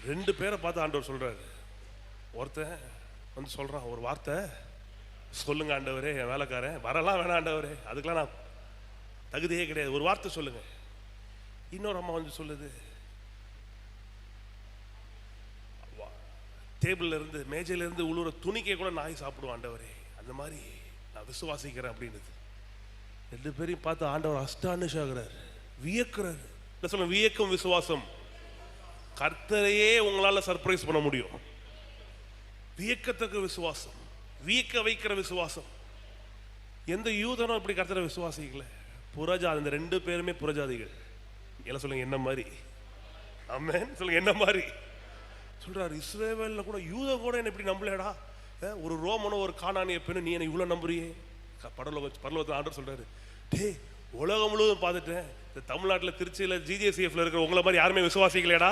ரெண்டு பேரை பார்த்து ஆண்டவர் சொல்றாரு. ஒருத்தன் வந்து சொல்றான் ஒரு வார்த்தை, சொல்லுங்க ஆண்டவரே, என் வேலைக்காரன் வரலாம் வேணாம் ஆண்டவரே, அதுக்கெல்லாம் நான் தகுதியே கிடையாது, ஒரு வார்த்தை சொல்லுங்க. இன்னொரு அம்மா வந்து சொல்லுது, டேபிள்ல இருந்து மேஜையில இருந்து உழுவுற துணிக்கே கூட நாய் சாப்பிடுவோம் ஆண்டவரே, அந்த மாதிரி நான் விசுவாசிக்கிறேன் அப்படின்னு. ரெண்டு பேரையும் பார்த்து ஆண்டவர் அஸ்டானிஷ் ஆகிறார், வியக்கிறார். என்ன சொல்ல, வியக்கும் விசுவாசம். கர்த்தரையே உங்களால சர்ப்ரைஸ் பண்ண முடியும். வியக்கத்தக்க விசுவாசம், வியக்க வைக்கிற விசுவாசம். எந்த யூதனும் இப்படி கர்த்தரை விசுவாசிக்கல. புறஜாதி, இந்த ரெண்டு பேருமே புறஜாதிகள். எல்லாம் சொல்லுங்க என்ன மாதிரி. ஆமென் சொல்லுங்க என்ன மாதிரி. சொல்றாரு, இஸ்ரவேல்ல கூட யூதன் கூட என்ன இப்படி நம்பலடா, ஒரு ரோமனோ ஒரு கானானிய பெண்ணு நீ என்ன இவ்வளவு நம்புறியே. பரலோகத்தில் ஆண்டவர் சொல்றாரு, டே உலகம் முழுவதும் பார்த்துட்டேன், இந்த தமிழ்நாட்டில் திருச்சியில் ஜிஜேசிஎஃப்ல இருக்கிற உங்களை மாதிரி யாருமே விசுவாசிக்கலடா.